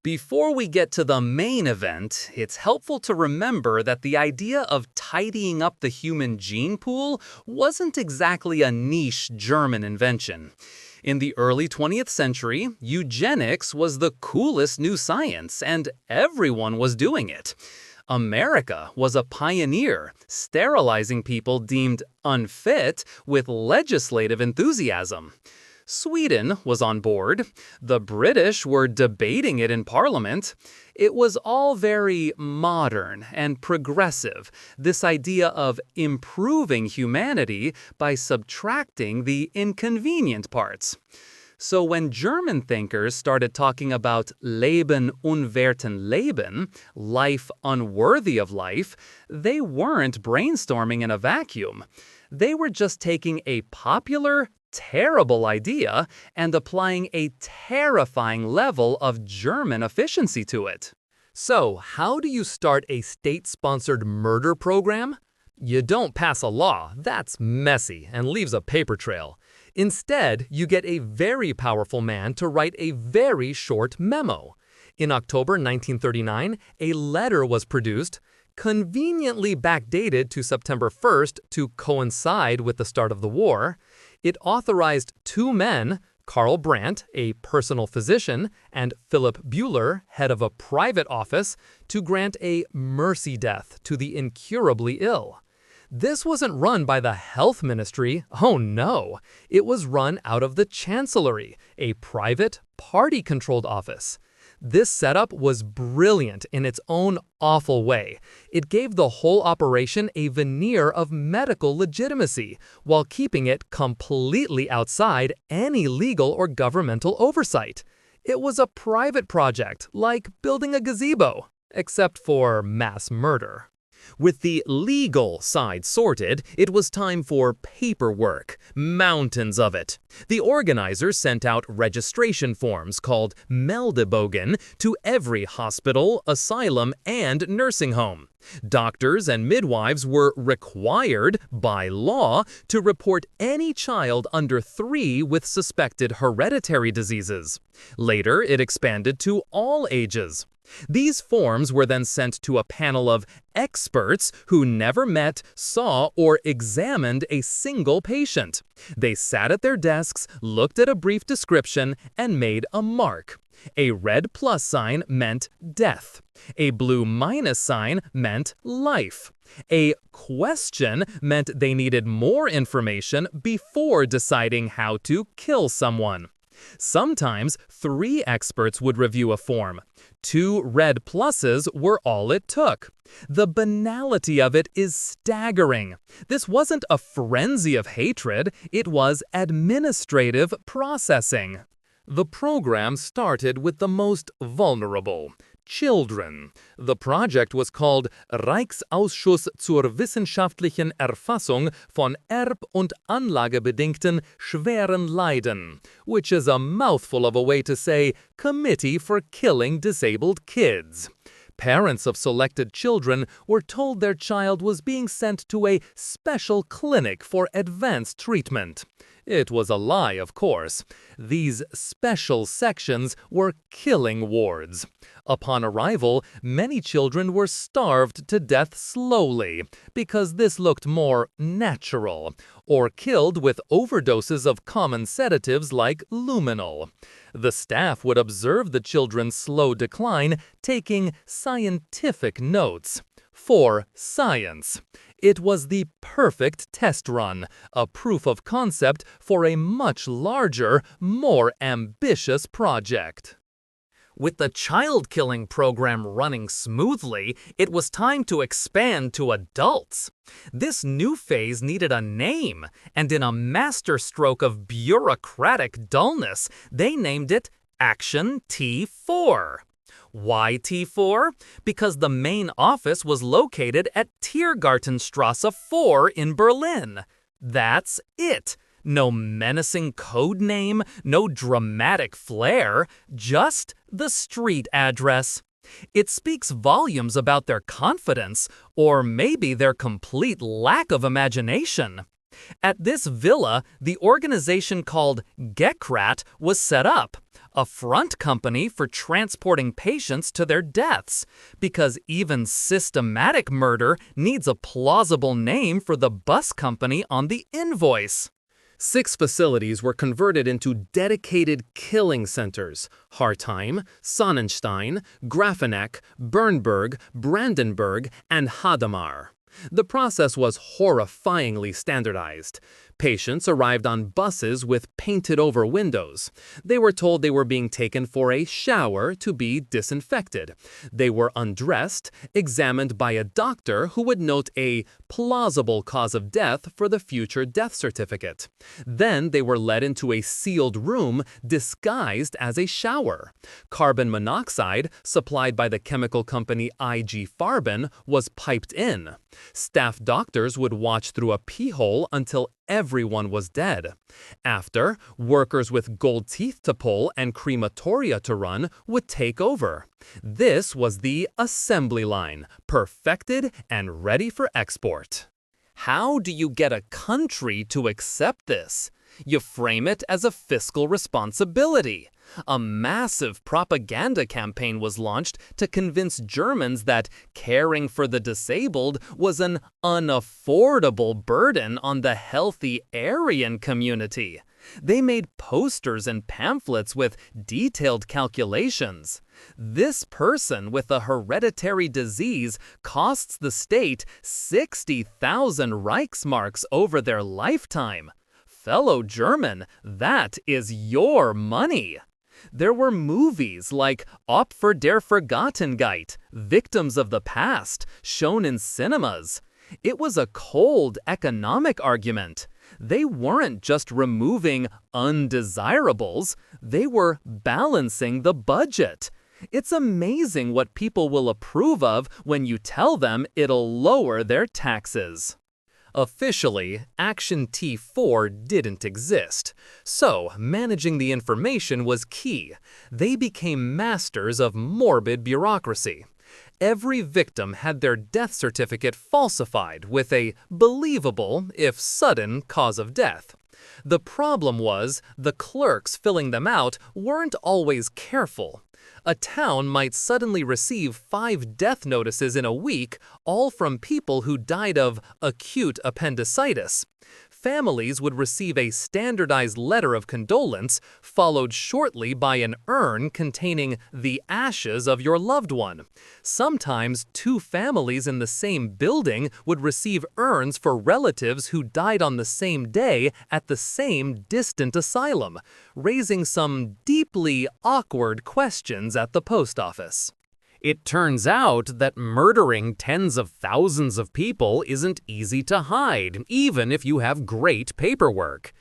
Before we get to the main event, it's helpful to remember that the idea of tidying up the human gene pool wasn't exactly a niche German invention. In the early 20th century, eugenics was the coolest new science, and everyone was doing it. America was a pioneer, sterilizing people deemed unfit with legislative enthusiasm. Sweden was on board. The British were debating it in Parliament. It was all very modern and progressive, this idea of improving humanity by subtracting the inconvenient parts. So when German thinkers started talking about Leben unwerten Leben, life unworthy of life, they weren't brainstorming in a vacuum. They were just taking a popular, terrible idea and applying a terrifying level of German efficiency to it. So, how do you start a state-sponsored murder program? You don't pass a law. That's messy and leaves a paper trail. Instead, you get a very powerful man to write a very short memo. In October 1939, a letter was produced, conveniently backdated to September 1st to coincide with the start of the war. It authorized two men, Karl Brandt, a personal physician, and Philip Buehler, head of a private office, to grant a mercy death to the incurably ill. This wasn't run by the health ministry, oh no, it was run out of the chancellery, a private, party-controlled office. This setup was brilliant in its own awful way. It gave the whole operation a veneer of medical legitimacy, while keeping it completely outside any legal or governmental oversight. It was a private project, like building a gazebo, except for mass murder. With the legal side sorted, it was time for paperwork, mountains of it. The organizers sent out registration forms called Meldebogen to every hospital, asylum, and nursing home. Doctors and midwives were required, by law, to report any child under 3 with suspected hereditary diseases. Later, it expanded to all ages. These forms were then sent to a panel of experts who never met, saw, or examined a single patient. They sat at their desks, looked at a brief description, and made a mark. A red plus sign meant death. A blue minus sign meant life. A question meant they needed more information before deciding how to kill someone. Sometimes 3 experts would review a form. 2 red pluses were all it took. The banality of it is staggering. This wasn't a frenzy of hatred, it was administrative processing. The program started with the most vulnerable, children. The project was called Reichsausschuss zur wissenschaftlichen Erfassung von erb- und anlagebedingten schweren Leiden, which is a mouthful of a way to say Committee for Killing Disabled Kids. Parents of selected children were told their child was being sent to a special clinic for advanced treatment. It was a lie, of course. These special sections were killing wards. Upon arrival, many children were starved to death slowly, because this looked more natural, or killed with overdoses of common sedatives like luminol. The staff would observe the children's slow decline, taking scientific notes. For science. It was the perfect test run, a proof of concept for a much larger, more ambitious project. With the child-killing program running smoothly, it was time to expand to adults. This new phase needed a name, and in a masterstroke of bureaucratic dullness, they named it Action T-4. Why T4? Because the main office was located at Tiergartenstrasse 4 in Berlin. That's it. No menacing code name, no dramatic flair, just the street address. It speaks volumes about their confidence, or maybe their complete lack of imagination. At this villa, the organization called Gekrat was set up, a front company for transporting patients to their deaths, because even systematic murder needs a plausible name for the bus company on the invoice. 6 facilities were converted into dedicated killing centers: Hartheim, Sonnenstein, Grafenegg, Bernburg, Brandenburg, and Hadamar. The process was horrifyingly standardized. Patients arrived on buses with painted-over windows. They were told they were being taken for a shower to be disinfected. They were undressed, examined by a doctor who would note a plausible cause of death for the future death certificate. Then they were led into a sealed room disguised as a shower. Carbon monoxide, supplied by the chemical company IG Farben, was piped in. Staff doctors would watch through a pee-hole until everyone was dead. After, workers with gold teeth to pull and crematoria to run would take over. This was the assembly line, perfected and ready for export. How do you get a country to accept this? You frame it as a fiscal responsibility. A massive propaganda campaign was launched to convince Germans that caring for the disabled was an unaffordable burden on the healthy Aryan community. They made posters and pamphlets with detailed calculations. This person with a hereditary disease costs the state 60,000 Reichsmarks over their lifetime. Fellow German, that is your money. There were movies like Opfer der Vergangenheit, Victims of the Past, shown in cinemas. It was a cold economic argument. They weren't just removing undesirables, they were balancing the budget. It's amazing what people will approve of when you tell them it'll lower their taxes. Officially, Action T4 didn't exist, so managing the information was key. They became masters of morbid bureaucracy. Every victim had their death certificate falsified with a believable, if sudden, cause of death. The problem was, the clerks filling them out weren't always careful. A town might suddenly receive 5 death notices in a week, all from people who died of acute appendicitis. Families would receive a standardized letter of condolence, followed shortly by an urn containing the ashes of your loved one. Sometimes 2 families in the same building would receive urns for relatives who died on the same day at the same distant asylum, raising some deeply awkward questions at the post office. It turns out that murdering tens of thousands of people isn't easy to hide, even if you have great paperwork.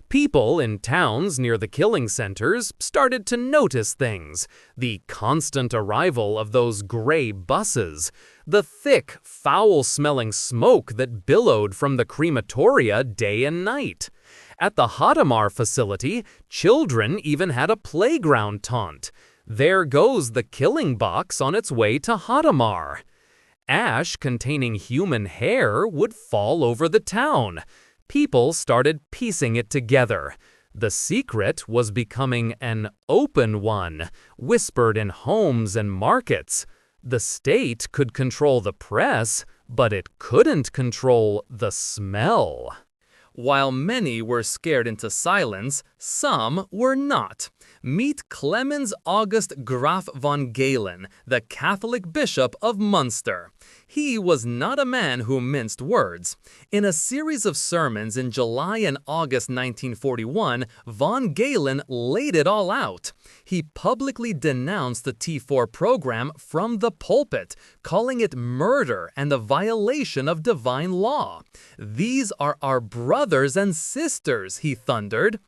People in towns near the killing centers started to notice things: the constant arrival of those gray buses, the thick, foul-smelling smoke that billowed from the crematoria day and night. At the Hadamar facility, children even had a playground taunt. There goes the killing box on its way to Hadamar. Ash containing human hair would fall over the town. People started piecing it together. The secret was becoming an open one, whispered in homes and markets. The state could control the press, but it couldn't control the smell. While many were scared into silence, some were not. Meet Clemens August Graf von Galen, the Catholic Bishop of Munster. He was not a man who minced words. In a series of sermons in July and August 1941, von Galen laid it all out. He publicly denounced the T-4 program from the pulpit, calling it murder and a violation of divine law. "These are our brothers and sisters," he thundered.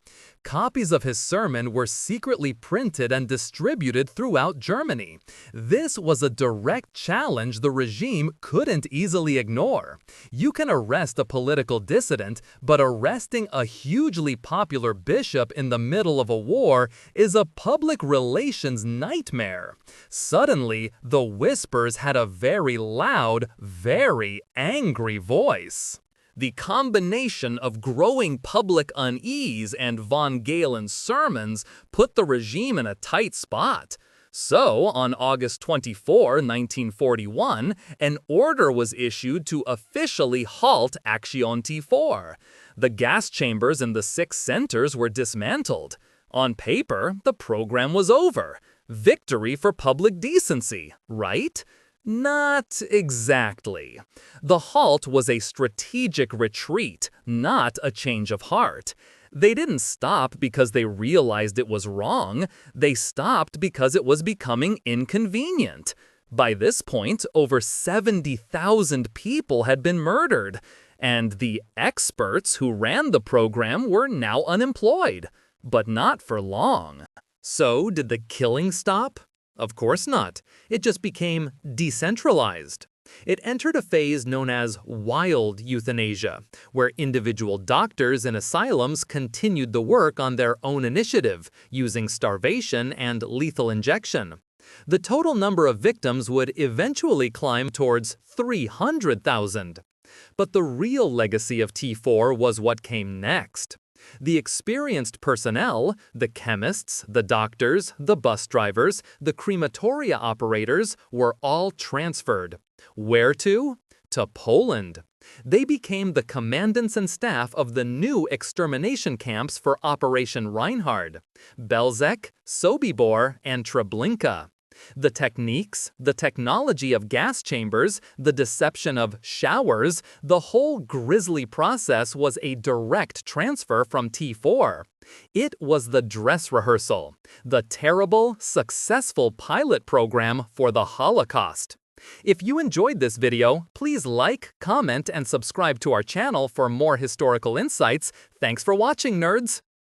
Copies of his sermon were secretly printed and distributed throughout Germany. This was a direct challenge the regime couldn't easily ignore. You can arrest a political dissident, but arresting a hugely popular bishop in the middle of a war is a public relations nightmare. Suddenly, the whispers had a very loud, very angry voice. The combination of growing public unease and von Galen's sermons put the regime in a tight spot. So, on August 24, 1941, an order was issued to officially halt Action T4. The gas chambers in the 6 centers were dismantled. On paper, the program was over. Victory for public decency, right? Not exactly. The halt was a strategic retreat, not a change of heart. They didn't stop because they realized it was wrong. They stopped because it was becoming inconvenient. By this point, over 70,000 people had been murdered, and the experts who ran the program were now unemployed. But not for long. So, did the killing stop? Of course not. It just became decentralized. It entered a phase known as wild euthanasia, where individual doctors in asylums continued the work on their own initiative, using starvation and lethal injection. The total number of victims would eventually climb towards 300,000. But the real legacy of T4 was what came next. The experienced personnel, the chemists, the doctors, the bus drivers, the crematoria operators, were all transferred. Where to? To Poland. They became the commandants and staff of the new extermination camps for Operation Reinhard, Belzec, Sobibor, and Treblinka. The techniques, the technology of gas chambers, the deception of showers, the whole grisly process was a direct transfer from T4. It was the dress rehearsal, the terrible, successful pilot program for the Holocaust. If you enjoyed this video, please like, comment, and subscribe to our channel for more historical insights. Thanks for watching, nerds!